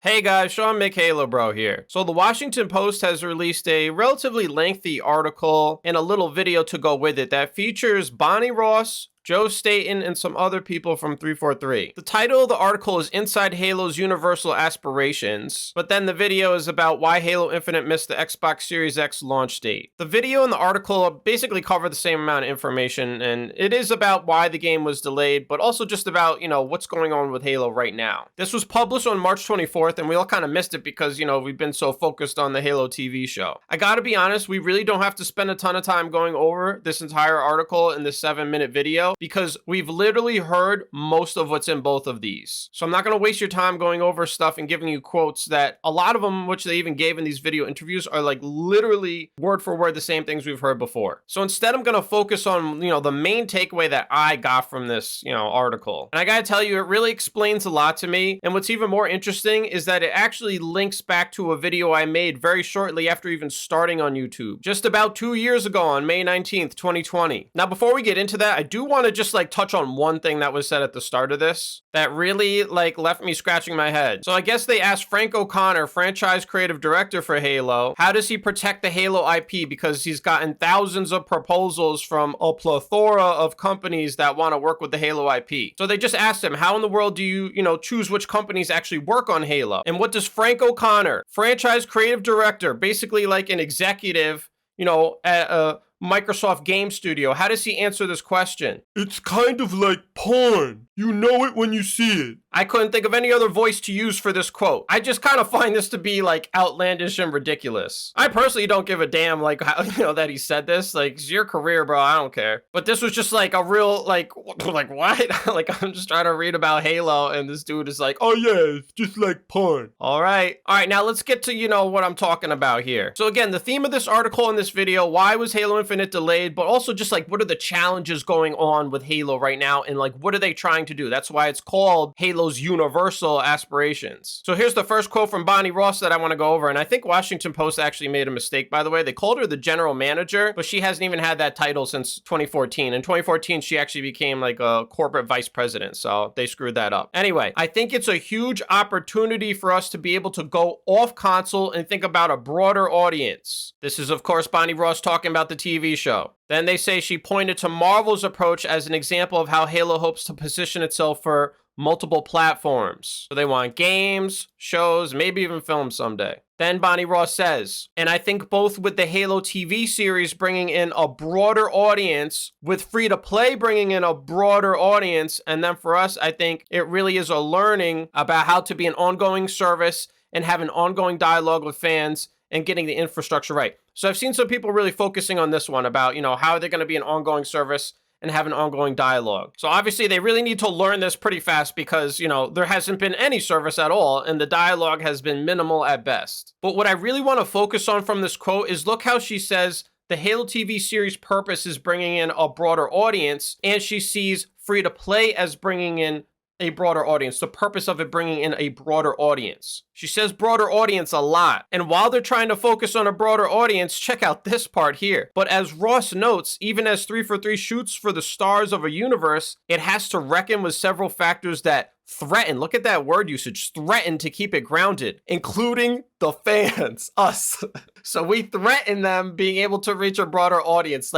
Hey guys, Sean McHalobro here. So the Washington Post has released a relatively lengthy article and a little video to go with it that features Bonnie Ross, Joe Staten, and some other people from 343. The title of the article is Inside Halo's Universal Aspirations, but then the video is about why Halo Infinite missed the Xbox Series X launch date. The video and the article basically cover the same amount of information, and it is about why the game was delayed, but also just about, what's going on with Halo right now. This was published on March 24th, and we all kind of missed it because, we've been so focused on the Halo TV show. I gotta be honest, we really don't have to spend a ton of time going over this entire article in this 7-minute video, because we've literally heard most of what's in both of these. So I'm not going to waste your time going over stuff and giving you quotes that a lot of them, which they even gave in these video interviews, are like literally word for word the same things we've heard before. So instead, I'm going to focus on, the main takeaway that I got from this, article. And I got to tell you, it really explains a lot to me. And what's even more interesting is that it actually links back to a video I made very shortly after even starting on YouTube, just about 2 years ago on May 19th, 2020. Now, before we get into that, I do want to just touch on one thing that was said at the start of this that really left me scratching my head. So I guess they asked Frank O'Connor, franchise creative director for Halo, how does he protect the Halo IP, because he's gotten thousands of proposals from a plethora of companies that want to work with the Halo IP. So they just asked him, how in the world do you, choose which companies actually work on Halo? And what does Frank O'Connor, franchise creative director, basically like an executive, at a Microsoft Game Studio, how does he answer this question? It's kind of like porn. You know it when you see it. I couldn't think of any other voice to use for this quote. I just kind of find this to be outlandish and ridiculous. I personally don't give a damn how, that he said this. It's your career, bro. I don't care. But this was just a real what? I'm just trying to read about Halo and this dude is like, oh yeah, it's just like porn. All right, now let's get to, what I'm talking about here. So again, the theme of this article and this video, why was Halo Infinite delayed, but also just what are the challenges going on with Halo right now, and what are they trying to do? That's why it's called Halo's Universal Aspirations. So here's the first quote from Bonnie Ross that I want to go over, and I think Washington Post actually made a mistake, by the way. They called her the general manager, but she hasn't even had that title since 2014. In 2014, she actually became a corporate vice president, so they screwed that up. Anyway, I think it's a huge opportunity for us to be able to go off console and think about a broader audience. This is, of course, Bonnie Ross talking about the TV show. Then they say she pointed to Marvel's approach as an example of how Halo hopes to position itself for multiple platforms. So they want games, shows, maybe even films someday. Then Bonnie Ross says, and I think both with the Halo TV series bringing in a broader audience, with free-to-play bringing in a broader audience, and then for us, I think it really is a learning about how to be an ongoing service and have an ongoing dialogue with fans and getting the infrastructure right. So I've seen some people really focusing on this one about, how are they going to be an ongoing service and have an ongoing dialogue. So obviously they really need to learn this pretty fast because, there hasn't been any service at all and the dialogue has been minimal at best. But what I really want to focus on from this quote is look how she says the Halo TV series purpose is bringing in a broader audience, and she sees free to play as bringing in a broader audience, the purpose of it bringing in a broader audience. She says broader audience a lot. And while they're trying to focus on a broader audience, check out this part here. But as Ross notes, even as 343 shoots for the stars of a universe, it has to reckon with several factors that threaten, look at that word usage, threaten to keep it grounded, including the fans, us. So we threaten them being able to reach a broader audience,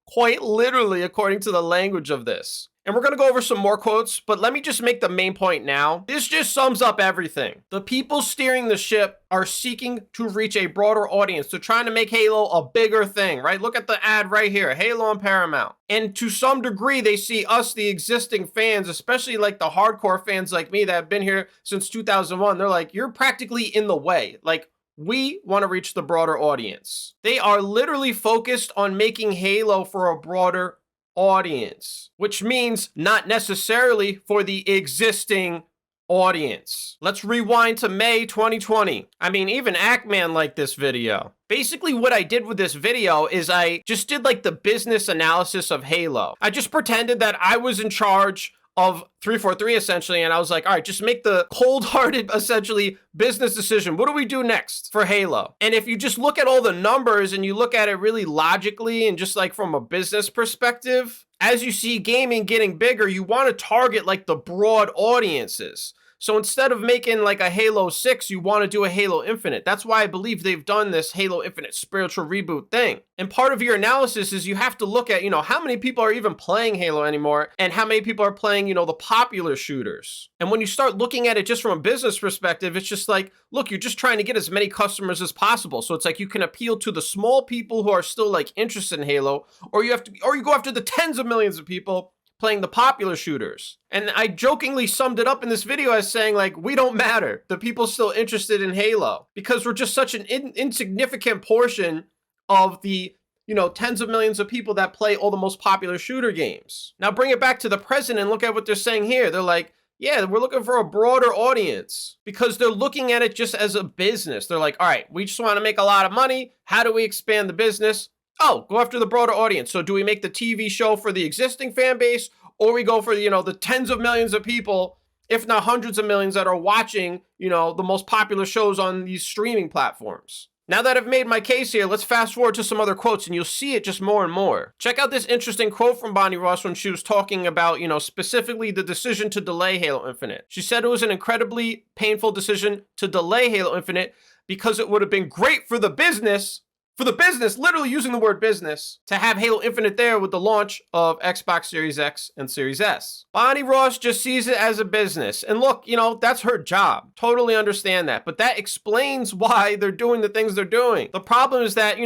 quite literally according to the language of this. And we're going to go over some more quotes, but let me just make the main point now. This just sums up everything. The people steering the ship are seeking to reach a broader audience. They're trying to make Halo a bigger thing, right? Look at the ad right here, Halo on Paramount. And to some degree, they see us, the existing fans, especially the hardcore fans like me that have been here since 2001. They're like, you're practically in the way. We want to reach the broader audience. They are literally focused on making Halo for a broader audience, which means not necessarily for the existing audience. Let's rewind to May 2020. I mean, even Ackman liked this video. Basically, what I did with this video is I just did the business analysis of Halo. I just pretended that I was in charge of 343 essentially, and I was like, all right, just make the cold-hearted essentially business decision. What do we do next for Halo? And if you just look at all the numbers and you look at it really logically and just from a business perspective, as you see gaming getting bigger, you want to target the broad audiences. So instead of making like a Halo 6, you want to do a Halo Infinite. That's why I believe they've done this Halo Infinite spiritual reboot thing. And part of your analysis is you have to look at, how many people are even playing Halo anymore and how many people are playing, the popular shooters. And when you start looking at it just from a business perspective, it's just like, look, you're just trying to get as many customers as possible. So it's like you can appeal to the small people who are still like interested in Halo, or you go after the tens of millions of people playing the popular shooters. And I jokingly summed it up in this video as saying, like, we don't matter. The people still interested in Halo because we're just such an insignificant portion of the, tens of millions of people that play all the most popular shooter games. Now bring it back to the present and look at what they're saying here. They're like, yeah, we're looking for a broader audience because they're looking at it just as a business. They're like, all right, we just want to make a lot of money. How do we expand the business? Oh, go after the broader audience. So do we make the TV show for the existing fan base, or we go for, the tens of millions of people, if not hundreds of millions that are watching, the most popular shows on these streaming platforms? Now that I've made my case here, let's fast forward to some other quotes and you'll see it just more and more. Check out this interesting quote from Bonnie Ross when she was talking about, specifically the decision to delay Halo Infinite. She said it was an incredibly painful decision to delay Halo Infinite because it would have been great for the business, literally using the word business, to have Halo Infinite there with the launch of Xbox Series X and Series S. Bonnie Ross just sees it as a business. And look, that's her job. Totally understand that. But that explains why they're doing the things they're doing. The problem is that,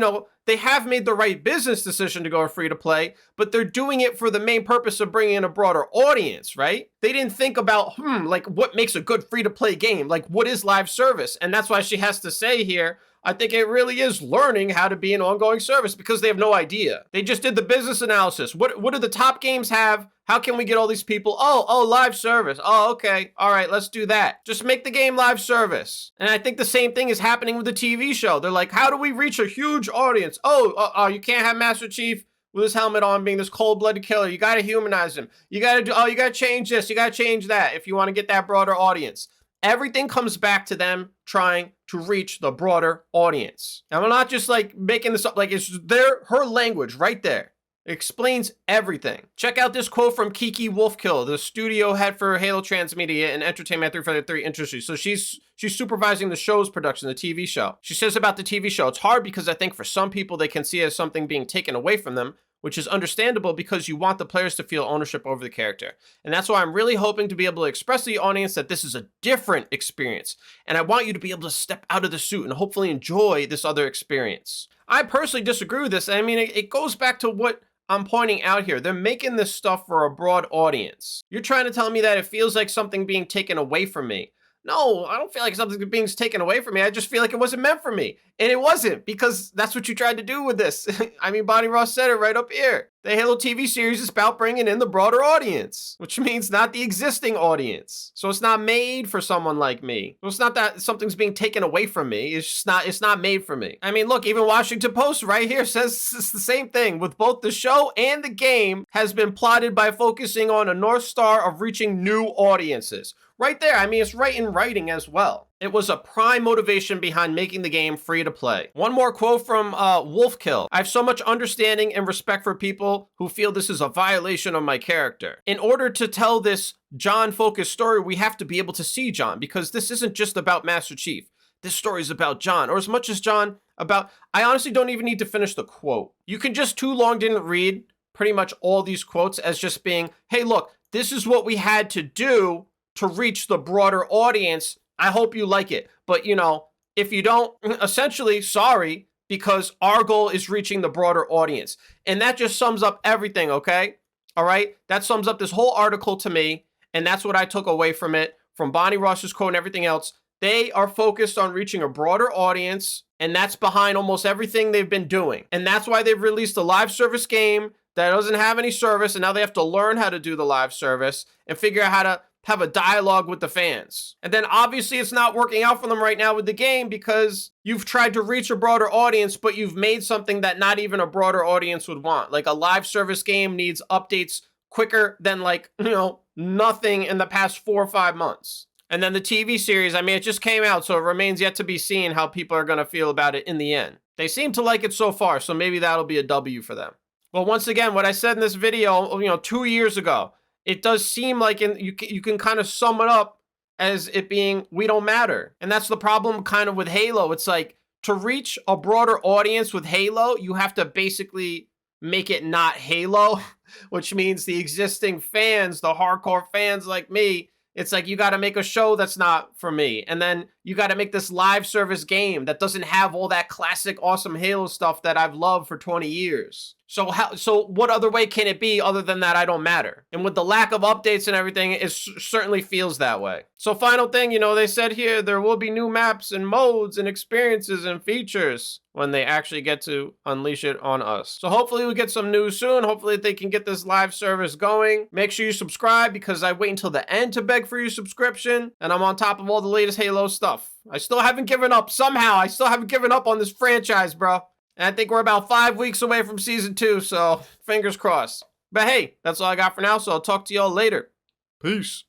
they have made the right business decision to go free to play, but they're doing it for the main purpose of bringing in a broader audience, right? They didn't think about, like what makes a good free to play game? Like what is live service? And that's why she has to say here, I think it really is learning how to be an ongoing service because they have no idea. They just did the business analysis. What do the top games have? How can we get all these people? Oh, live service. Oh, okay. All right, let's do that. Just make the game live service. And I think the same thing is happening with the TV show. They're like, how do we reach a huge audience? Oh, you can't have Master Chief with his helmet on being this cold-blooded killer. You got to humanize him. You got to change this. You got to change that if you want to get that broader audience. Everything comes back to them trying to reach the broader audience. And I'm not just like making this up, like it's her language right there. It explains everything. Check out this quote from Kiki Wolfkill, the studio head for Halo Transmedia and Entertainment 343 Industries. So she's supervising the show's production, the TV show. She says about the TV show, it's hard because I think for some people they can see it as something being taken away from them, which is understandable because you want the players to feel ownership over the character. And that's why I'm really hoping to be able to express to the audience that this is a different experience. And I want you to be able to step out of the suit and hopefully enjoy this other experience. I personally disagree with this. I mean, it goes back to what I'm pointing out here. They're making this stuff for a broad audience. You're trying to tell me that it feels like something being taken away from me. No, I don't feel like something being taken away from me. I just feel like it wasn't meant for me. And it wasn't, because that's what you tried to do with this. I mean, Bonnie Ross said it right up here. The Halo TV series is about bringing in the broader audience, which means not the existing audience. So it's not made for someone like me. So it's not that something's being taken away from me. It's not made for me. I mean, look, even Washington Post right here says it's the same thing. With both the show and the game has been plotted by focusing on a North Star of reaching new audiences. Right there, I mean, it's right in writing as well. It was a prime motivation behind making the game free to play. One more quote from Wolfkill. I have so much understanding and respect for people who feel this is a violation of my character. In order to tell this John-focused story, we have to be able to see John, because this isn't just about Master Chief. This story is about John, or as much as John, about... I honestly don't even need to finish the quote. You can just too long didn't read pretty much all these quotes as just being, hey, look, this is what we had to do to reach the broader audience. I hope you like it. But, you know, if you don't, essentially, sorry, because our goal is reaching the broader audience. And that just sums up everything, okay? All right? That sums up this whole article to me, and that's what I took away from it, from Bonnie Ross's quote and everything else. They are focused on reaching a broader audience, and that's behind almost everything they've been doing. And that's why they've released a live service game that doesn't have any service, and now they have to learn how to do the live service and figure out how to have a dialogue with the fans. And then obviously it's not working out for them right now with the game because you've tried to reach a broader audience, but you've made something that not even a broader audience would want. Like a live service game needs updates quicker than, like, you know, nothing in the past 4 or 5 months. And then the TV series, I mean, it just came out, so it remains yet to be seen how people are going to feel about it in the end. They seem to like it so far, so maybe that'll be a W for them. Well, once again, what I said in this video, you know, 2 years ago, it does seem like you can kind of sum it up as it being we don't matter. And that's the problem kind of with Halo. It's like to reach a broader audience with Halo, you have to basically make it not Halo, which means the existing fans, the hardcore fans like me, it's like you got to make a show that's not for me. And then you got to make this live service game that doesn't have all that classic awesome Halo stuff that I've loved for 20 years. So what other way can it be other than that I don't matter? And with the lack of updates and everything, it certainly feels that way. So final thing, you know, they said here there will be new maps and modes and experiences and features when they actually get to unleash it on us. So hopefully we get some news soon. Hopefully they can get this live service going. Make sure you subscribe because I wait until the end to beg for your subscription. And I'm on top of all the latest Halo stuff. I still haven't given up. Somehow, I still haven't given up on this franchise, bro. And I think we're about 5 weeks away from season 2, so fingers crossed. But hey, that's all I got for now, so I'll talk to y'all later. Peace.